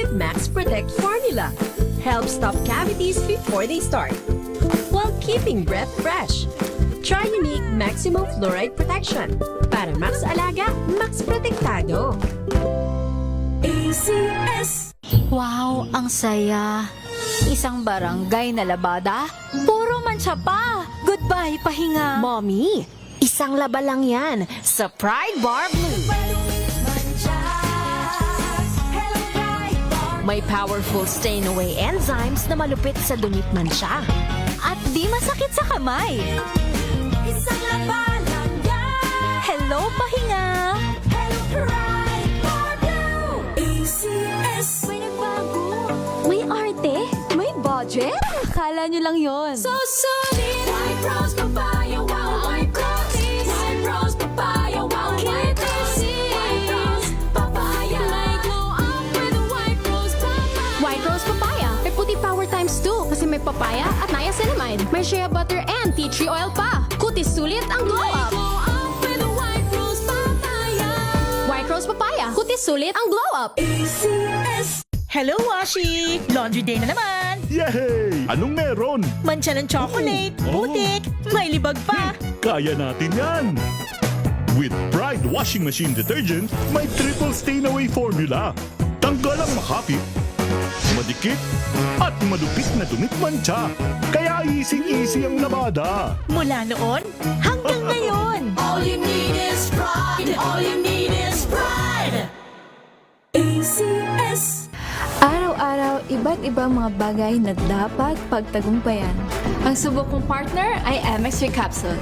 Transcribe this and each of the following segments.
with Max Protect formula. Helps stop cavities before they start, while keeping breath fresh. Try unique maximum fluoride protection. Para max alaga, max protektado. ACS. Wow, ang saya. Isang barangay na labada, puro mancha pa. Goodbye, pahinga. Mommy, isang laba lang yan sa Pride Bar Blue. May powerful stain-away enzymes na malupit sa dunit mancha. At di masakit sa kamay. Isang laban lang yan. Hello, pahinga. Hello, Pride Bar Blue. ACS. May nagbago. May arte, may budget. Akala nyo lang yon. So solid. White rose papaya, wow, white rose. White rose papaya, wow, white rose. White rose papaya. May glow up with a white rose papaya. White Rose Papaya. May puti power times 2 kasi may papaya at niacinamide. May shea butter and tea tree oil pa. Kutis sulit ang glow May up. glow up with a white rose papaya. White Rose Papaya. Kutis sulit ang glow up. ACS. Hello, Washi! Laundry day na naman! Yay! Anong meron? Mancha ng chocolate, Oh. putik, may libag pa! Kaya natin yan! With Pride Washing Machine Detergent, may triple stain-away formula. Tanggal ang makapit, madikit, at madupit na dumit mancha. Kaya easy-easy ang labada. Mula noon hanggang ngayon! All you need is pride. All you need is pride. ACS. Araw-araw, iba't ibang mga bagay na dapat pagtagumpayan. Ang subok kong partner ay MX3 Capsule.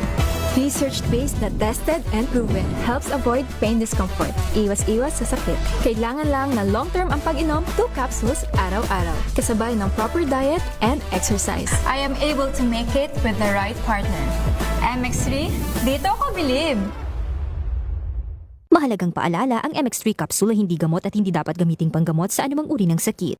Research-based na tested and proven. Helps avoid pain discomfort. Iwas-iwas sa sakit. Kailangan lang na long-term ang pag-inom 2 capsules araw-araw. Kasabay ng proper diet and exercise. I am able to make it with the right partner. MX3, dito ako bilib! Mahalagang paalala, ang MX3 capsule ay hindi gamot at hindi dapat gamiting panggamot sa anumang uri ng sakit.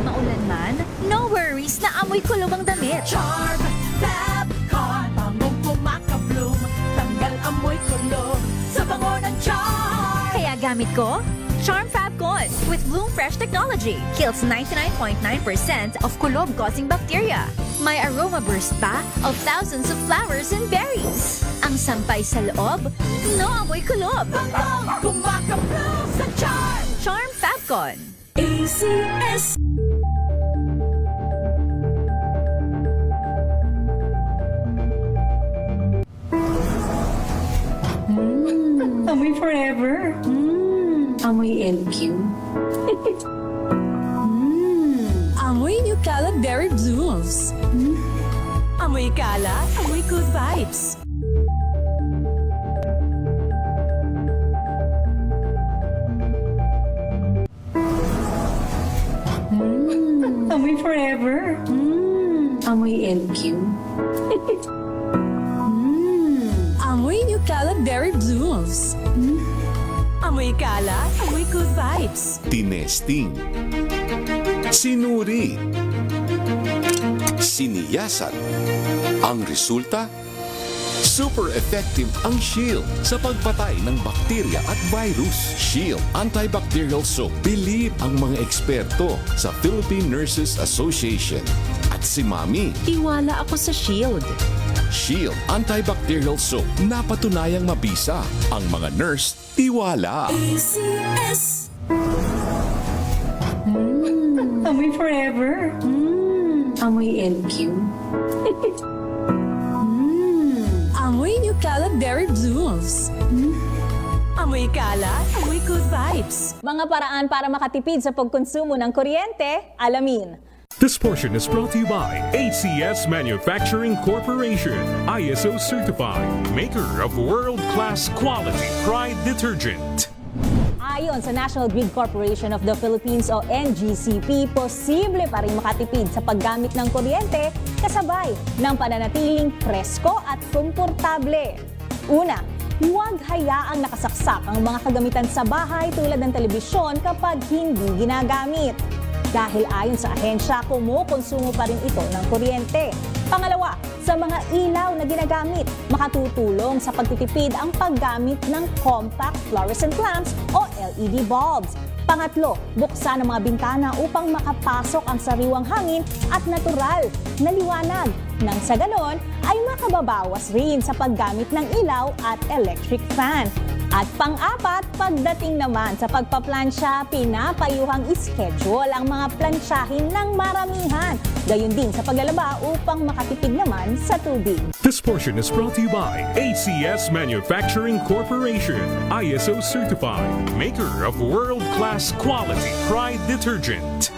Maulan man, no worries na amoy kulong ang damit. Charm, Fab, Con, bangong kumakabloom. Tanggal amoy kulog sa bango ng charm. Kaya gamit ko, Charm Fab Con with Bloom Fresh Technology. Kills 99.9% of kulob-causing bacteria. May aroma burst pa of thousands of flowers and berries. Ang sampay sa loob, no amoy kulob. Bangong kumakabloom sa charm. Charm Fab Con. ACS. Amoy forever. Amoy LQ. Amoy New Calad Berry Blues. Amoy kala, amoy good vibes! Amoy forever. Amoy LQ. Amoy New Calad Berry Blues. Amoy kala, amoy good vibes! Tinesting, sinuri, siniyasan. Ang resulta? Super effective ang Shield sa pagpatay ng bakterya at virus. Shield Antibacterial Soap. Believe ang mga eksperto sa Philippine Nurses Association. At si Mami, Tiwala ako sa Shield. Shield Antibacterial Soap. Napatunayang mabisa. Ang mga nurse, tiwala. ACS. Amoy forever. Amoy LQ. Amoy New Calad Berry Blues. Amoy kala, amoy good vibes! Mga paraan para makatipid sa pagkonsumo ng kuryente, alamin. This portion is brought to you by ACS Manufacturing Corporation, ISO certified, maker of world-class quality Pride detergent. Ayon sa National Grid Corporation of the Philippines o NGCP, posible pa rin makatipid sa paggamit ng kuryente kasabay ng pananatiling presko at komportable. Una, huwag hayaang nakasaksak ang mga kagamitan sa bahay tulad ng telebisyon kapag hindi ginagamit. Dahil ayon sa ahensya, kumukonsumo pa rin ito ng kuryente. Pangalawa, sa mga ilaw na ginagamit, makatutulong sa pagtitipid ang paggamit ng compact fluorescent lamps o LED bulbs. Pangatlo, buksan ang mga bintana upang makapasok ang sariwang hangin at natural na liwanag. Nang sa ganon ay makababawas rin sa paggamit ng ilaw at electric fan. At pang-apat, pagdating naman sa pagpaplansya, pinapayuhang ischedule ang mga plansyahin ng maramihan. Gayon din sa paglalaba upang makatipid naman sa tubig. This portion is brought to you by ACS Manufacturing Corporation, ISO certified, maker of world-class quality Pride detergent.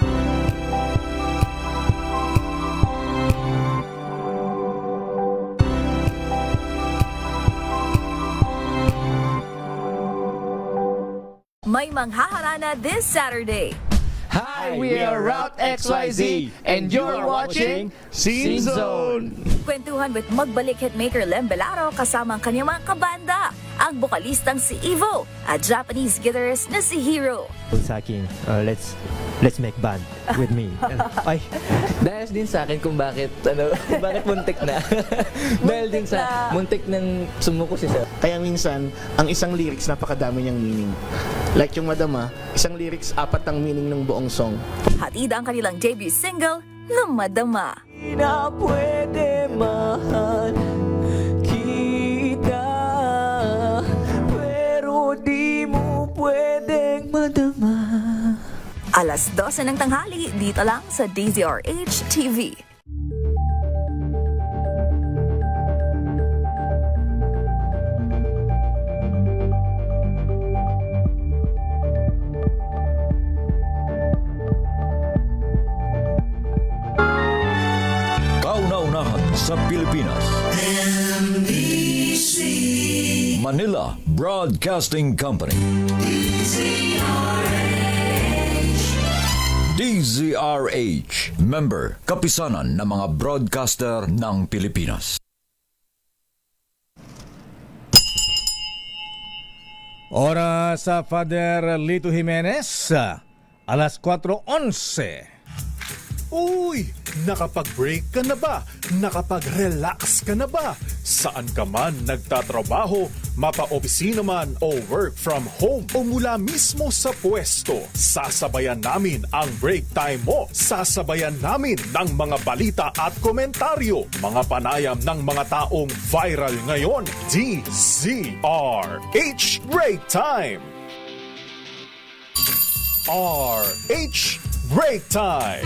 May manghaharana this Saturday. Hi, we are Route XYZ, and you're watching Scene Zone. Kwentuhan with magbalik hitmaker Lem Belaro kasama ang kanyang mga kabanda, ang bokalistang si Evo at Japanese guitarist na si Hiro. Sa akin, let's make band with me. Ay, dahil din sa akin kung bakit muntik na. Dahil din sa muntik ng sumuko si Sir. Kaya minsan, ang isang lyrics napakadami niyang meaning. Like yung Madama, isang lyrics 4 ang meaning ng buong song. Hatid ang kanilang debut single na Madama. Na pwede mahal kita, pero di mo pwedeng madama. Alas 12 ng tanghali, dito lang sa DZRH TV. Kauna-unahan sa Pilipinas. NBC Manila Broadcasting Company. DZRH, member, kapisanan ng mga broadcaster ng Pilipinas. Oras sa Father Lito Jimenez, alas 4:11. Uy! Nakapag-break ka na ba? Nakapag-relax ka na ba? Saan ka man nagtatrabaho, mapa-opisina man o work from home o mula mismo sa pwesto, sasabayan namin ang break time mo. Sasabayan namin ng mga balita at komentaryo, mga panayam ng mga taong viral ngayon. DZRH Break Time! RH Break Time!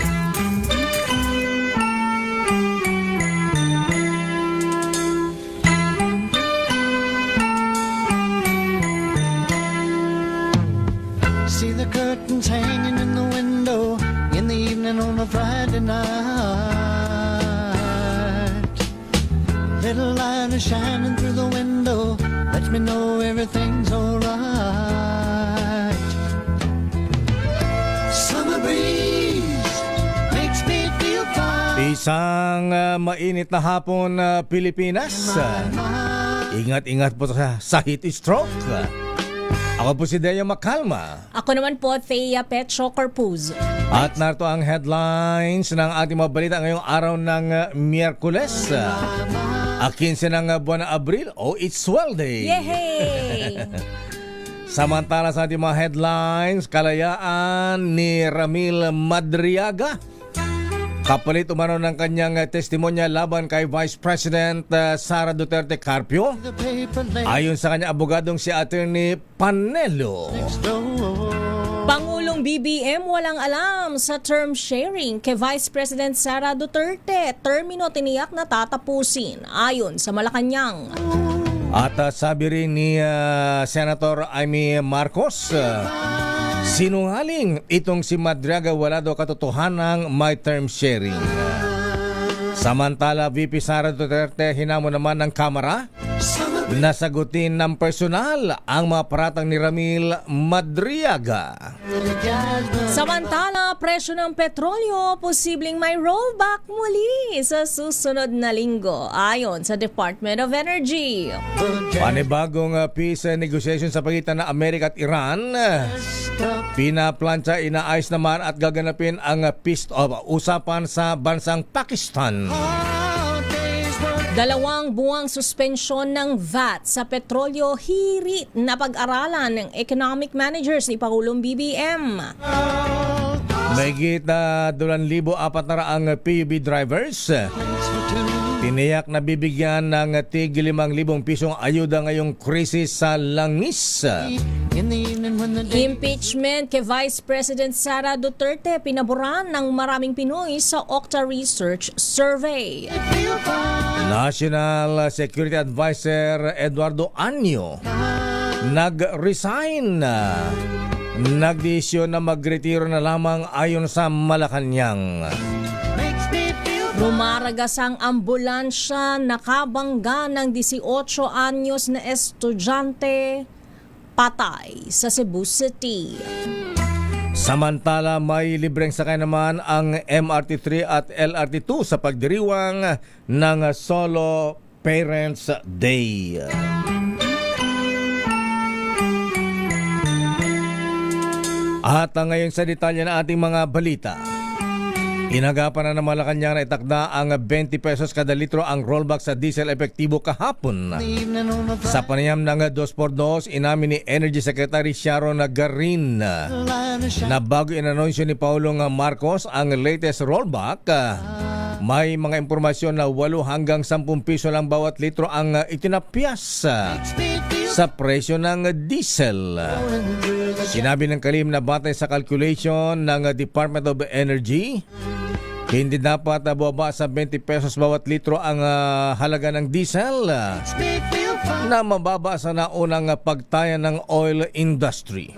See the curtains hanging in the window in the evening on a Friday night. Little light is shining through the window, lets me know everything's alright. Summer breeze makes me feel fine. Isang mainit na hapon Pilipinas. Ingat-ingat po sa heat stroke. Ako po si Dea Macalma. Ako naman po, Thea Petro Corpuz. At narito ang headlines ng ating mga balita ngayong araw ng Miyerkules. 15 ng buwan ng Abril. Oh, it's swell day! Yehey! Samantala sa ating mga headlines, kalayaan ni Ramil Madriaga. Kapalit umano ng kanyang testimonya laban kay Vice President Sara Duterte Carpio. Ayon sa kanya abogadong si Attorney Panelo. Pangulong BBM walang alam sa term sharing kay Vice President Sara Duterte. Termino tiniyak na tatapusin ayon sa Malacanang. At sabi rin ni Senator Amy Marcos, sinungaling itong si Madriaga, wala daw katotohanang may term sharing. Samantala, VP Sara Duterte hinamon naman ng Kamara na sagutin ng personal ang mga paratang ni Ramil Madriaga. Samantala, presyo ng petrolyo posibleng may rollback muli sa susunod na linggo ayon sa Department of Energy. Panibagong peace negotiation sa pagitan ng Amerika at Iran. Pinaplantsa, inaayos naman at gaganapin ang peace of usapan sa bansang Pakistan. 2 buwang suspensyon ng VAT sa petrolyo hirit na pag-aralan ng economic managers ni Pangulong BBM. Mahigit na 2,400 PUB drivers tiniyak na bibigyan ng tig 5,000 pisong ayuda ngayong krisis sa langis. Impeachment kay Vice President Sara Duterte pinaboran ng maraming Pinoy sa Okta Research Survey. National Security Advisor Eduardo Anyo nag-resign. Nagdesisyon na magretiro na lamang ayon sa Malacanang. Rumaragas ang ambulansya, nakabangga ng 18 anyos na estudyante, patay sa Cebu City. Samantala, may libreng sakay naman ang MRT3 at LRT2 sa pagdiriwang ng Solo Parents Day. At ngayon sa detalye ng ating mga balita. Inagapan na ng Malacanang na itakda ang 20 pesos kada litro ang rollback sa diesel epektibo kahapon. Sa panayam ng 2x2, inamin ni Energy Secretary Sharon Garin na bago inanunsyo ni Pangulong Marcos ang latest rollback, may mga impormasyon na 8 hanggang 10 piso lang bawat litro ang itinapyas sa presyo ng diesel. Sinabi ng kalim na batay sa calculation ng Department of Energy, hindi dapat bumaba sa 20 pesos bawat litro ang halaga ng diesel na mababa sa naunang pagtayan ng oil industry.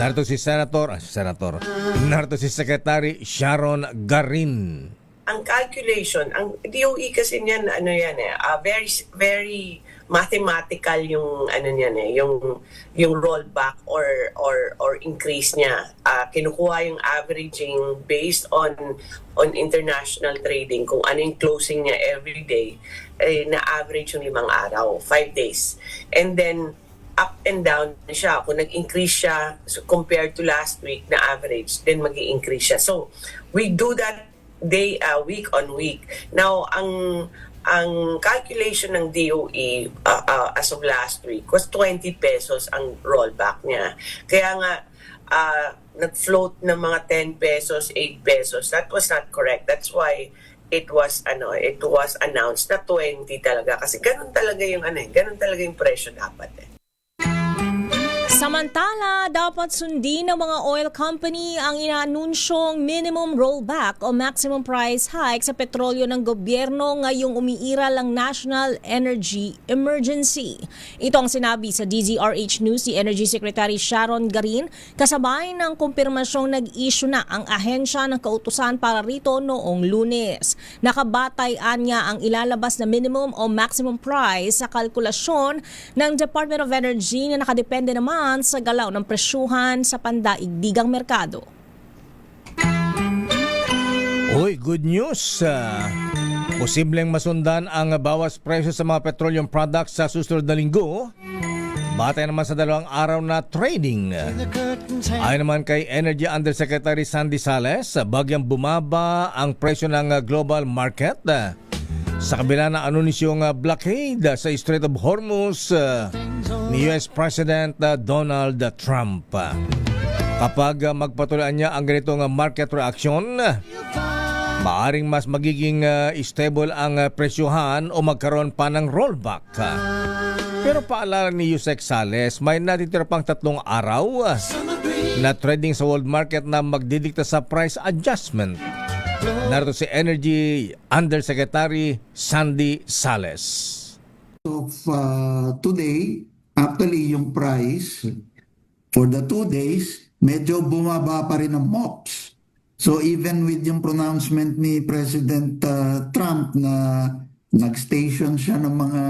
Narito si Narito si Secretary Sharon Garin. Ang calculation, ang DOE kasi niyan very very mathematical yung yung rollback or increase niya. Kinukuha yung averaging based on international trading, kung ano yung closing niya every day, na average yung 5 araw, 5 days. And then up and down siya. Kung nag-increase siya compared to last week na average, then mag-i-increase siya. So we do that week on week. Now ang calculation ng DOE as of last week was 20 pesos ang rollback niya. Kaya nga nag-float ng mga 10 pesos, 8 pesos. That was not correct. That's why it was announced na 20 talaga, kasi ganun talaga yung presyo dapat . Samantala, dapat sundin ng mga oil company ang inaanunsyong minimum rollback o maximum price hike sa petrolyo ng gobyerno ngayong umiiral ang National Energy Emergency. Ito ang sinabi sa DZRH News si Energy Secretary Sharon Garin kasabay ng kumpirmasyong nag-issue na ang ahensya ng kautusan para rito noong Lunes. Nakabatay niya ang ilalabas na minimum o maximum price sa kalkulasyon ng Department of Energy na nakadepende naman sa galaw ng presyuhan sa pandaigdigang merkado. Uy, good news! Posibleng masundan ang bawas presyo sa mga petroleum products sa susunod na linggo. Batay naman sa 2 araw na trading. Ayon naman kay Energy Undersecretary Sandy Sales, bagyang bumaba ang presyo ng global market sa kabila na anunsyong blockade sa Strait of Hormuz ni US President Donald Trump. Kapag magpatuloy niya ang ganitong market reaction, maaring mas magiging stable ang presyuhan o magkaroon pa ng rollback. Pero paalala ni Yusek Sales, may natitira pang 3 araw na trading sa world market na magdidikta sa price adjustment. Narito si Energy Undersecretary Sandy Sales. Today, actually yung price for the 2 days, medyo bumaba pa rin ang MOPS. So even with yung pronouncement ni President Trump na nag-station siya ng mga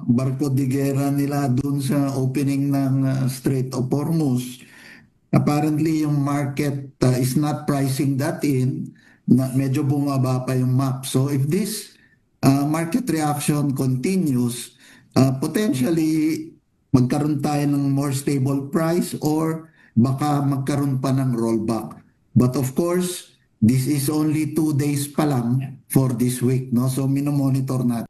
barko de guerra nila dun sa opening ng Strait of Hormuz, apparently yung market is not pricing that in, na medyo bumaba pa yung map. So if this market reaction continues, potentially magkaroon tayo ng more stable price or baka magkaroon pa ng rollback. But of course, this is only 2 days pa lang for this week, no? So minomonitor natin.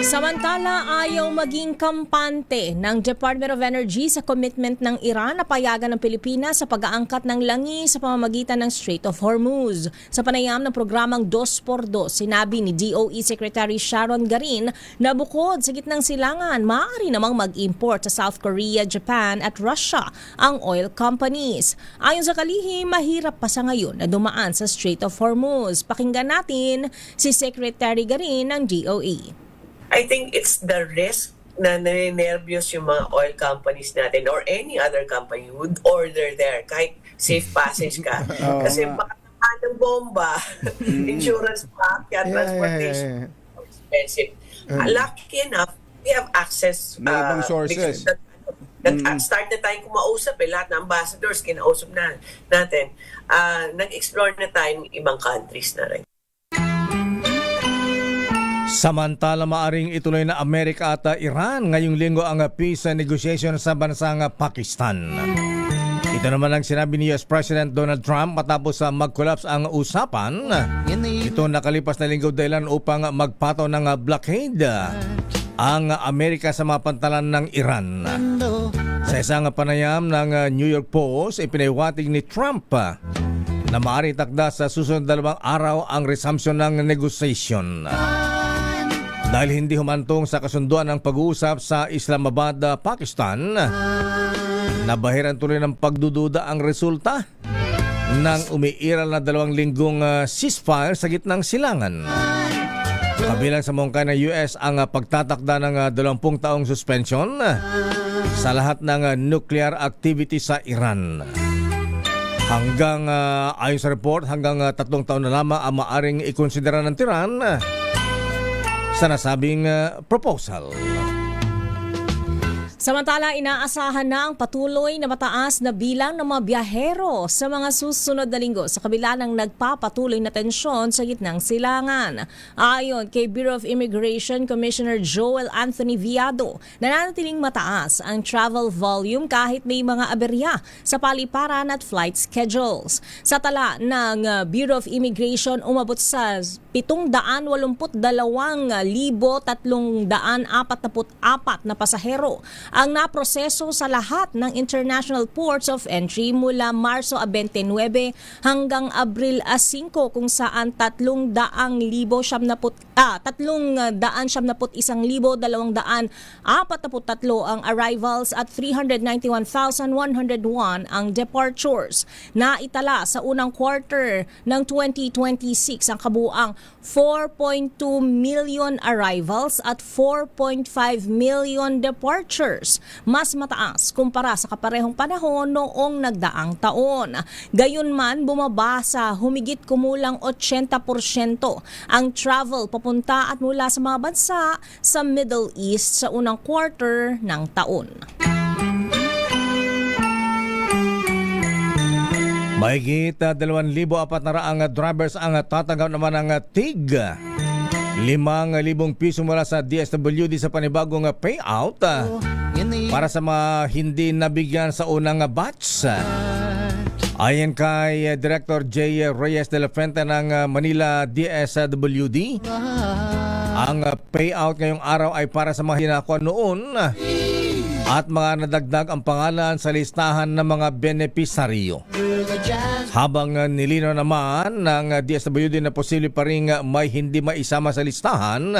Samantala, ayaw maging kampante ng Department of Energy sa commitment ng Iran na payagan ng Pilipinas sa pag-aangkat ng langis sa pamamagitan ng Strait of Hormuz. Sa panayam ng programang 2x2, sinabi ni DOE Secretary Sharon Garin na bukod sa gitnang silangan, maaari namang mag-import sa South Korea, Japan at Russia ang oil companies. Ayon sa kalihim, mahirap pa sa ngayon na dumaan sa Strait of Hormuz. Pakinggan natin si Secretary Garin ng DOE. I think it's the risk na naninervyos yung mga oil companies natin or any other company would order there kahit safe passage ka. Kasi makatamaan ng bomba, insurance pa, kaya transportation, expensive. Lucky enough, we have access. May ibang sources. Start na tayong kumausap lahat ng ambassadors, kinausap natin. Nag-explore na tayo ng ibang countries na rin. Samantala, maaring ituloy na Amerika at Iran ngayong linggo ang peace negotiation sa bansang Pakistan. Ito naman ang sinabi ni US President Donald Trump matapos mag-collapse ang usapan. Ito nakalipas na linggo dahilan upang magpataw ng blockade ang Amerika sa mga pantalan ng Iran. Sa isang panayam ng New York Post, ipinahiwatig ni Trump na maaaring takda sa susunod 2 araw ang resumption ng negotiation. Dahil hindi humantong sa kasunduan ng pag-uusap sa Islamabad, Pakistan, nabahiran tuloy ng pagdududa ang resulta ng umiiral na 2 linggong ceasefire sa gitnang silangan. Kabilang sa mungkahi ng US ang pagtatakda ng 20 taong suspension sa lahat ng nuclear activity sa Iran. Hanggang, ayon sa report, hanggang 3 taon na lamang ang maaring ikonsidera ng Tehran sa nasabing proposal. Samantala, inaasahan na ang patuloy na mataas na bilang ng mga biyahero sa mga susunod na linggo sa kabila ng nagpapatuloy na tensyon sa gitnang silangan. Ayon kay Bureau of Immigration Commissioner Joel Anthony Viado, nananatiling mataas ang travel volume kahit may mga aberya sa paliparan at flight schedules. Sa tala ng Bureau of Immigration, umabot sa 782,344 na pasahero ang naproseso sa lahat ng international ports of entry mula Marso 29 hanggang Abril 5, kung saan 371,243 ang arrivals at 391,101 ang departures. Naitala sa unang quarter ng 2026 ang kabuuang 4.2 million arrivals at 4.5 million departures, mas mataas kumpara sa kaparehong panahon noong nagdaang taon. Gayunman, bumaba sa humigit kumulang 80% ang travel papunta at mula sa mga bansa sa Middle East sa unang quarter ng taon. Mahigit 2,400 drivers ang tatanggap naman ng TIG. 5,000 piso mula sa DSWD sa panibagong payout para sa mga hindi nabigyan sa unang batch. Ayon kay Director J. Reyes de la Fuente ng Manila DSWD, ang payout ngayong araw ay para sa mga hinakuha noon at mga nadagdag ang pangalan sa listahan ng mga benepisaryo. Habang nilino naman ng DSWD na posible pa rin may hindi maisama sa listahan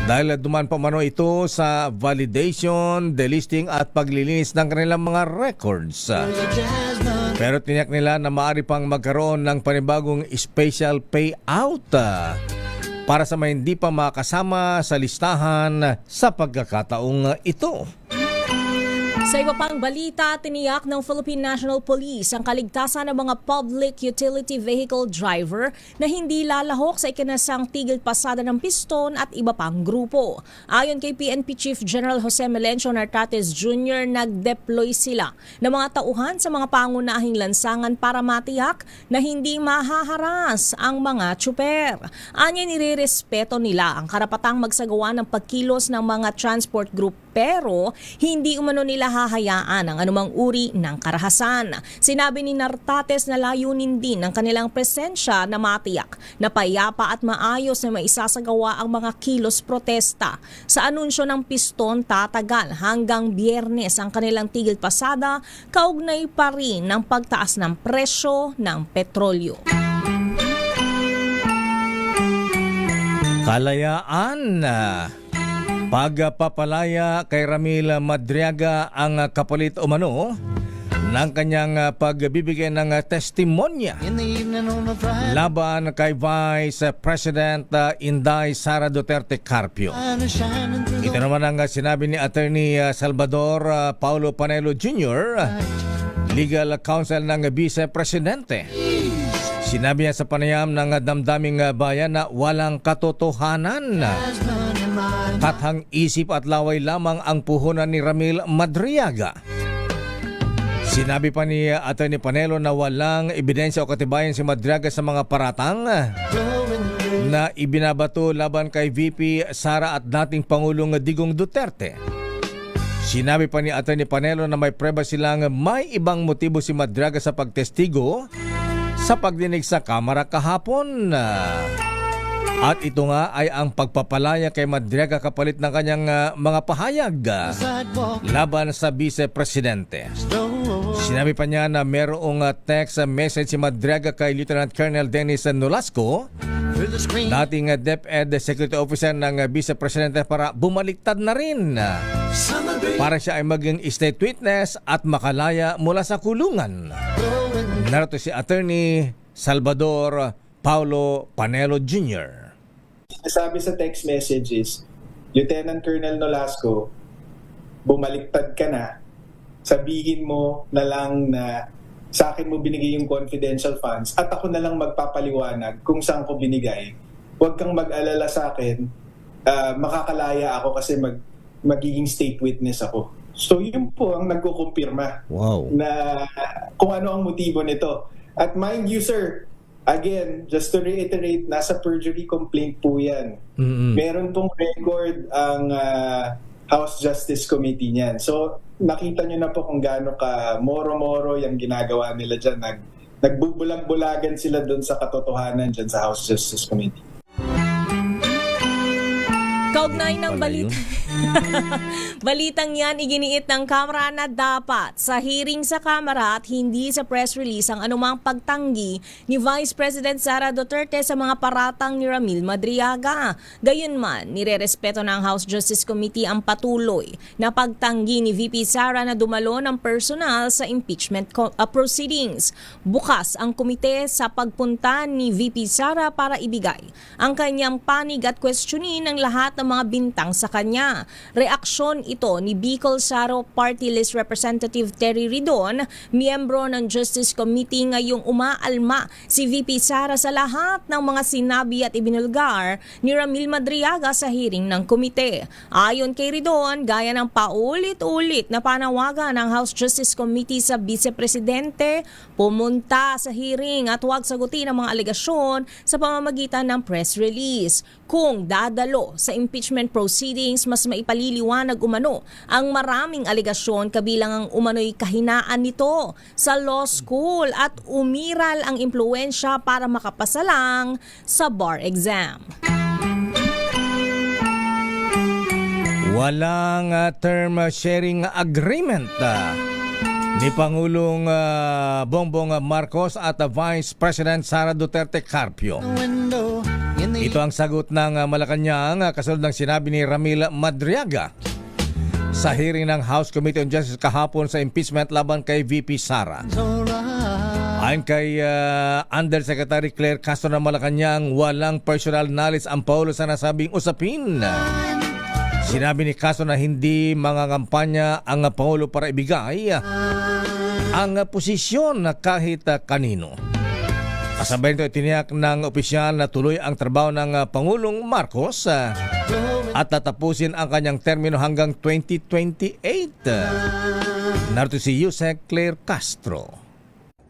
dahil duman pa mano ito sa validation, delisting at paglilinis ng kanilang mga records. Pero tiniyak nila na maaari pang magkaroon ng panibagong special payout para sa mga hindi pa makasama sa listahan sa pagkakataong ito. Sa iba pang balita, tiniyak ng Philippine National Police ang kaligtasan ng mga public utility vehicle driver na hindi lalahok sa ikinasang tigil pasada ng piston at iba pang grupo. Ayon kay PNP Chief General Jose Melencio Nartates Jr., nag-deploy sila ng mga tauhan sa mga pangunahing lansangan para matiyak na hindi mahaharas ang mga tsuper. Anya, nirerespeto nila ang karapatang magsagawa ng pagkilos ng mga transport group pero hindi umano nila hahayaan ang anumang uri ng karahasan. Sinabi ni Nartates na layunin din ng kanilang presensya na matiyak na payapa at maayos na maisasagawa ang mga kilos protesta. Sa anunsyo ng piston, tatagal hanggang Biyernes ang kanilang tigil pasada, kaugnay pa rin ng pagtaas ng presyo ng petrolyo. Kalayaan. Pagpapalaya kay Ramil Madriaga ang kapalit umano ng kanyang pagbibigay ng testimonya laban kay Vice President Inday Sara Duterte Carpio. Ito naman ang sinabi ni Attorney Salvador Paulo Panelo Jr., Legal Counsel ng Vice Presidente. Sinabi niya sa panayam ng damdaming bayan na walang katotohanan. Tathang isip at laway lamang ang puhunan ni Ramil Madriaga. Sinabi pa ni Atty. Panelo na walang ebidensya o katibayan si Madriaga sa mga paratang na ibinabato laban kay VP Sara at dating Pangulong Digong Duterte. Sinabi pa ni Atty. Panelo na may preba silang may ibang motibo si Madriaga sa pagtestigo sa pagdinig sa Kamara kahapon. At ito nga ay ang pagpapalaya kay Madriaga kapalit ng kanyang mga pahayag laban sa Vice Presidente. Sinabi pa niya na merong text message si Madriaga kay Lieutenant Colonel Dennis Nolasco, dating DepEd Security Officer ng Vice Presidente, para bumaliktad na rin para siya ay maging state witness at makalaya mula sa kulungan. Narito si Attorney Salvador Paulo Panelo Jr. Sabi sa text messages, Lieutenant Colonel Nolasco, bumaliktad ka na, sabihin mo na lang na sa akin mo binigay yung confidential funds at ako na lang magpapaliwanag kung saan ko binigay. Huwag kang mag-alala sa akin, makakalaya ako kasi magiging state witness ako. So yun po ang nagkukumpirma na kung ano ang motibo nito. At mind you sir, again, just to reiterate, nasa perjury complaint po yan. Meron pong record ang House Justice Committee niyan. So nakita nyo na po kung gaano ka moro-moro yung ginagawa nila dyan. Nagbubulag-bulagan sila doon sa katotohanan dyan sa House Justice Committee. Kaugnay ng balitang yan, iginiit ng Kamara na dapat sa hearing sa Kamara at hindi sa press release ang anumang pagtanggi ni Vice President Sara Duterte sa mga paratang ni Ramil Madriaga. Gayunman, nirerespeto ng House Justice Committee ang patuloy na pagtanggi ni VP Sara na dumalo ng personal sa impeachment proceedings. Bukas ang komite sa pagpunta ni VP Sara para ibigay ang kanyang panig at questionin ng lahat ng mga bintang sa kanya. Reaksyon ito ni Bicol Saro Party List Representative Terry Ridon, miyembro ng Justice Committee, ngayong umaalma si VP Sara sa lahat ng mga sinabi at ibinulgar ni Ramil Madriaga sa hearing ng komite. Ayon kay Ridon, gaya ng paulit-ulit na panawagan ng House Justice Committee sa Vice Presidente, pumunta sa hearing at huwag sagutin ang mga alegasyon sa pamamagitan ng press release. Kung dadalo sa impeachment proceedings, mas maipaliliwanag umano ang maraming alegasyon kabilang ang umano'y kahinaan nito sa law school at umiral ang impluensya para makapasa lang sa bar exam. Walang term sharing agreement ni Pangulong Bongbong Marcos at Vice President Sara Duterte Carpio. Ito ang sagot ng Malacanang kasunod ng sinabi ni Ramil Madriaga sa hearing ng House Committee on Justice kahapon sa impeachment laban kay VP Sara. Ayon kay Undersecretary Claire Castro ng Malacanang, walang personal knowledge ang Paulo sa nasabing usapin. Sinabi ni Castro na hindi mangangampanya ang Pangulo para ibigay ang posisyon na kahit kanino. Kasabay nito, itiniyak ng opisyal na tuloy ang trabaho ng Pangulong Marcos at tatapusin ang kanyang termino hanggang 2028. Narito si Yusek Claire Castro.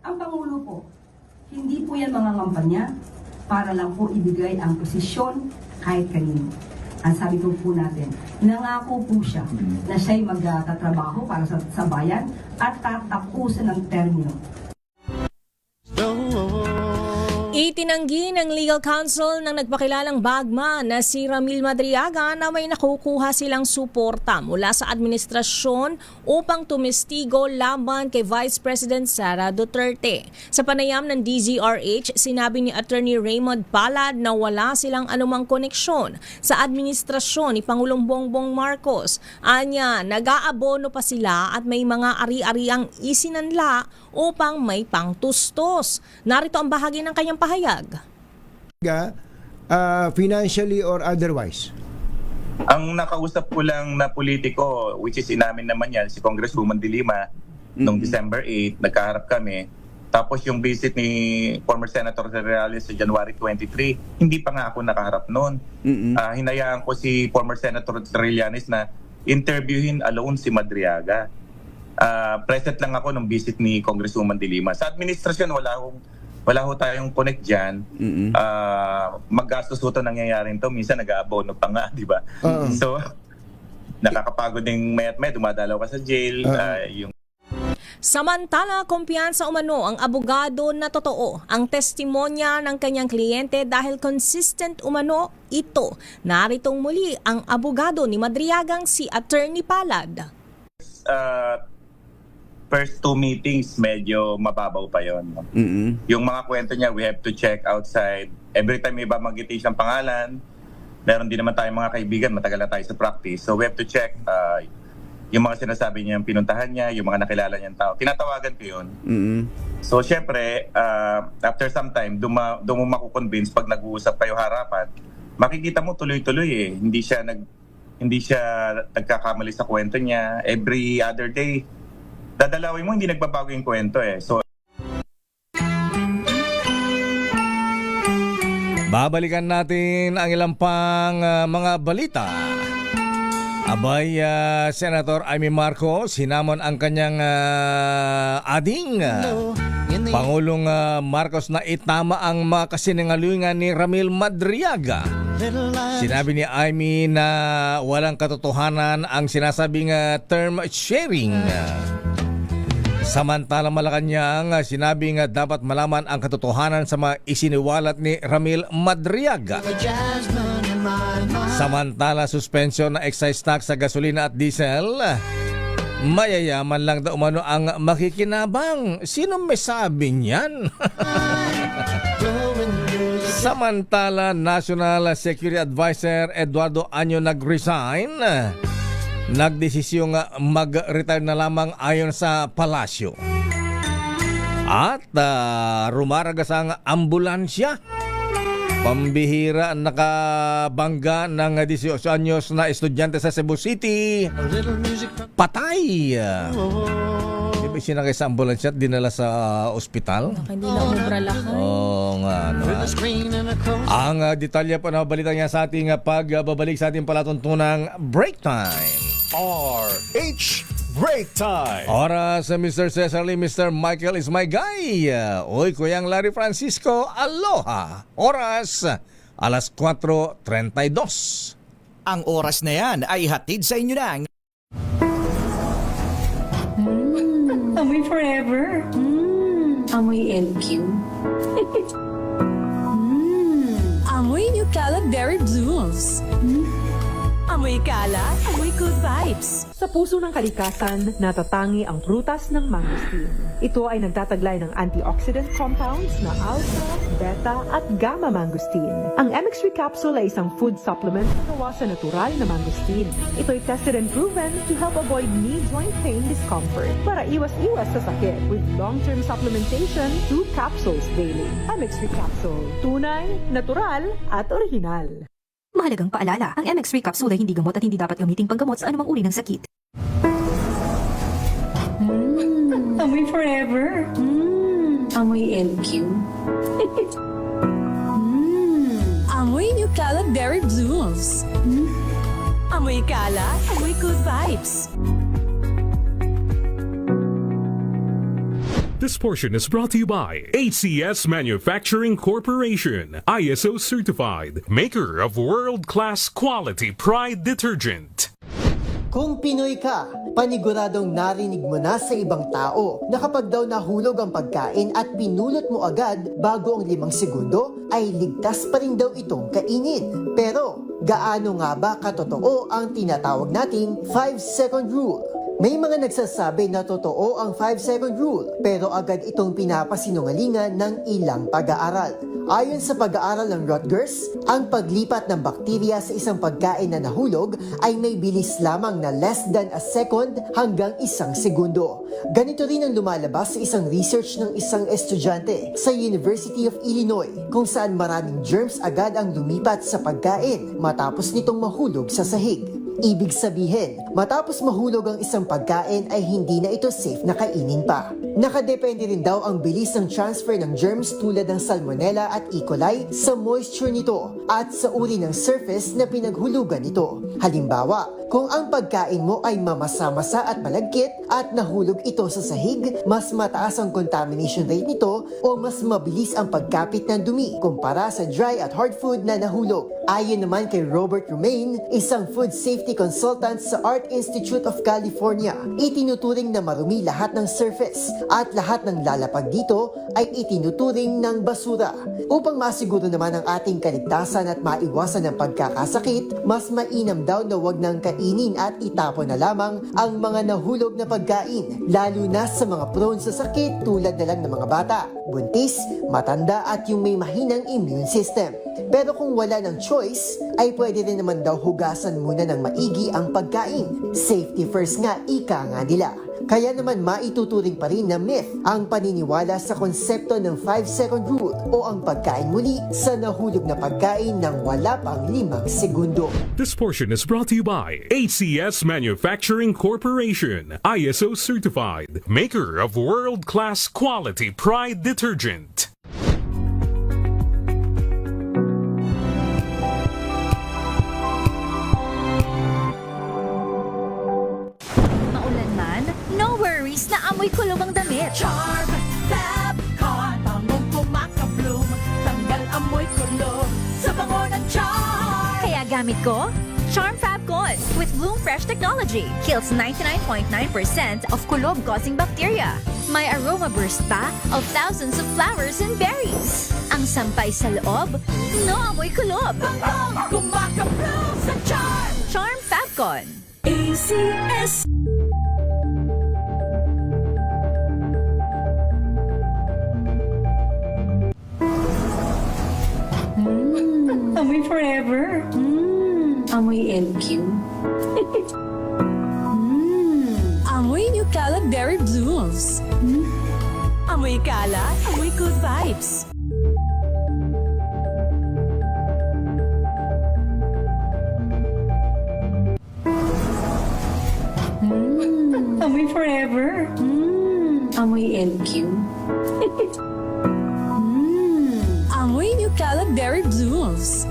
Ang Pangulo po, hindi po yan mga ngampanya para lang po ibigay ang posisyon kahit kanino. Ang sabi ko po natin, nangako po siya na siya'y magtatrabaho para sa bayan at tatapusin ang termino. Itinanggi ng legal counsel ng nagpakilalang bagman na si Ramil Madriaga na may nakukuha silang suporta mula sa administrasyon upang tumestigo laban kay Vice President Sara Duterte. Sa panayam ng DZRH, sinabi ni Attorney Raymond Palad na wala silang anumang koneksyon sa administrasyon ni Pangulong Bongbong Marcos. Anya, nag-aabono pa sila at may mga ari-ariang isinanla upang may pangtustos. Narito ang bahagi ng kanyang pahayag. Financially or otherwise? Ang nakausap ko lang na politiko, which is inamin naman yan, si Congresswoman De Lima, noong December 8, nagkaharap kami. Tapos yung visit ni former Senator Reales sa January 23, hindi pa nga ako nakaharap noon. Hinayaan ko si former Senator Trillanes na interviewin alone si Madriaga. Present lang ako nung visit ni Congresswoman De Lima. Sa administrasyon, wala ho tayong connect dyan. Maggastos ho ito nangyayari ito. Minsan nag-aabono pa nga, di ba? So, nakakapagod din mayat-may. Dumadalaw ka sa jail. Samantala, kumpiyansa umano ang abogado na totoo ang testimonya ng kanyang kliyente dahil consistent umano ito. Naritong muli ang abogado ni Madriagang si Attorney Palad. First 2 meetings, medyo mababaw pa yon. Yung mga kwento niya, we have to check outside. Every time may babanggitin siyang pangalan, meron din naman tayong mga kaibigan, matagal na tayo sa practice. So we have to check yung mga sinasabi niya, yung pinuntahan niya, yung mga nakilala niyang tao. Tinatawagan ko yun. So syempre, after some time, doon mo makukonvince pag nag-uusap kayo harapan, makikita mo tuloy-tuloy eh. Hindi siya nagkakamali sa kwento niya. Every other day, dadalawin mo, hindi nagbabago yung kwento eh. So, babalikan natin ang ilang pang mga balita. Abay, Senator Amy Marcos, hinamon ang kanyang ading Pangulong Marcos na itama ang mga kasinungalingan ni Ramil Madriaga. Sinabi ni Amy na walang katotohanan ang sinasabing term sharing. Samantala Malacanang, sinabing dapat malaman ang katotohanan sa mga isiniwalat ni Ramil Madriaga. Samantala, suspension ng excise tax sa gasolina at diesel. Mayayaman lang daw umano ang makikinabang. Sino may sabi niyan? Samantala, National Security Advisor Eduardo Año nag-resign. Nagdesisyong mag-retire na lamang ayon sa palasyo. At rumaragas ang ambulansya. Pambihira nakabangga ng 18 anyos na estudyante sa Cebu City. Patay! Di ba sinakay sa ambulansya at dinala sa ospital? Hindi na umubra lahat. Oo nga. Ang detalye pa na balita niya sa ating pagbabalik sa ating palatuntunang break time. RH Break Time. Oras, Mr. Cesar Lee, Mr. Michael is my guy. Uy, Kuyang Larry Francisco, aloha. Oras, alas 4:32. Ang oras na yan ay hatid sa inyo ng Amoy forever. Amoy LQ. Amoy New Calad Dairy Blues. Amoy kalat, amoy good vibes. Sa puso ng kalikasan, natatangi ang prutas ng mangosteen. Ito ay nagtataglay ng antioxidant compounds na alpha, beta at gamma mangosteen. Ang MX3 capsule ay isang food supplement na gawa sa natural na mangosteen. Ito ay tested and proven to help avoid knee joint pain discomfort para iwas-iwas sa sakit with long-term supplementation 2 capsules daily. MX3 capsule, tunay, natural at original. Mahalagang paalala, ang MX3 capsule ay hindi gamot at hindi dapat gamiting panggamot sa anumang uri ng sakit. Amoy forever. Amoy LQ. Amoy New Calad Dairy Blues. Amoy kalat, amoy good vibes. This portion is brought to you by ACS Manufacturing Corporation, ISO certified, maker of world-class quality Pride detergent. Kung Pinoy ka, paniguradong narinig mo na sa ibang tao na kapag daw nahulog ang pagkain at pinulot mo agad bago ang 5 segundo, ay ligtas pa rin daw itong kainin. Pero, gaano nga ba katotoo ang tinatawag nating 5-second rule? May mga nagsasabi na totoo ang 5-second rule, pero agad itong pinapasinungalingan ng ilang pag-aaral. Ayon sa pag-aaral ng Rutgers, ang paglipat ng bakterya sa isang pagkain na nahulog ay may bilis lamang na less than a second hanggang 1 segundo. Ganito rin ang lumalabas sa isang research ng isang estudyante sa University of Illinois, kung saan maraming germs agad ang lumipat sa pagkain matapos nitong mahulog sa sahig. Ibig sabihin, matapos mahulog ang isang pagkain ay hindi na ito safe na kainin pa. Nakadepende rin daw ang bilis ng transfer ng germs tulad ng Salmonella at E. coli sa moisture nito at sa uri ng surface na pinaghulugan nito. Halimbawa, kung ang pagkain mo ay mamasa-masa at malagkit at nahulog ito sa sahig, mas mataas ang contamination rate nito o mas mabilis ang pagkapit ng dumi kumpara sa dry at hard food na nahulog. Ayon naman kay Robert Romaine, isang food safety consultant sa Art Institute of California, itinuturing na marumi lahat ng surface at lahat ng lalapag dito ay itinuturing ng basura. Upang masiguro naman ang ating kaligtasan at maiwasan ang pagkakasakit, mas mainam daw na wag nang kainin at itapon na lamang ang mga nahulog na pagkain, lalo na sa mga prone sa sakit tulad na lang ng mga bata, buntis, matanda at yung may mahinang immune system. Pero kung wala ng choice, ay pwede rin naman daw hugasan muna ng maigi ang pagkain. Safety first nga, ika nga nila. Kaya naman maituturing pa rin na myth ang paniniwala sa konsepto ng 5-second rule o ang pagkain muli sa nahulog na pagkain ng wala pang 5 segundo. This portion is brought to you by ACS Manufacturing Corporation, ISO certified, maker of world-class quality Pride detergent. Na amoy kulob ang damit. Charm Fabcon, bangong kumakabloom, tanggal amoy kulob sa bango ng Charm. Kaya gamit ko, Charm Fabcon with Bloom Fresh technology. Kills 99.9% of kulob-causing bacteria. May aroma burst pa of thousands of flowers and berries. Ang sampay sa loob, no amoy kulob. Bangong kumakabloom sa Charm. Charm Fabcon. ACS. Amoy forever. Amoy LQ. Amoy New Calad Berry Blooms. Amoy kalat, amoy good vibes. Amoy forever. Amoy LQ. Amoy New Calad Berry Blooms.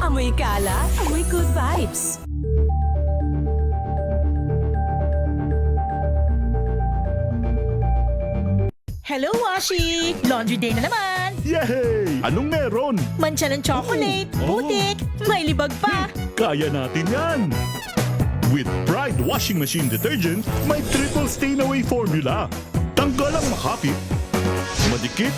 Amoy kalat, amoy good vibes. Hello, Washi! Laundry day na naman! Yay! Anong meron? Mancha ng chocolate, putik, may libag pa! Kaya natin yan! With Pride Washing Machine Detergent, may triple stain-away formula. Tanggal ang makapit, madikit,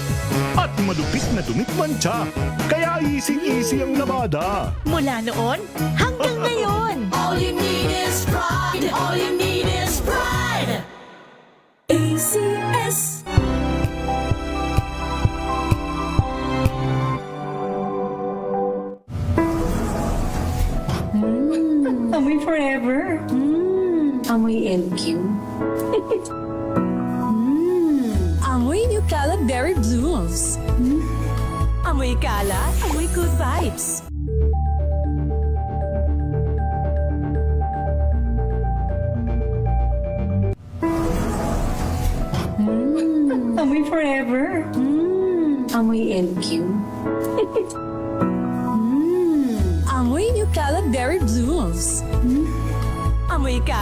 at malupit na dumit mancha. Kaya easy-easy ang labada. Mula noon hanggang ngayon! All you need is pride! All you need is pride! ACS. Amoy forever. Amoy LQ. Amoy New Calad Berry Blooms. Amoy kalat, amoy good vibes. Amoy forever. Amoy LQ. Amoy New Calad Berry Blooms. Amoy kalat.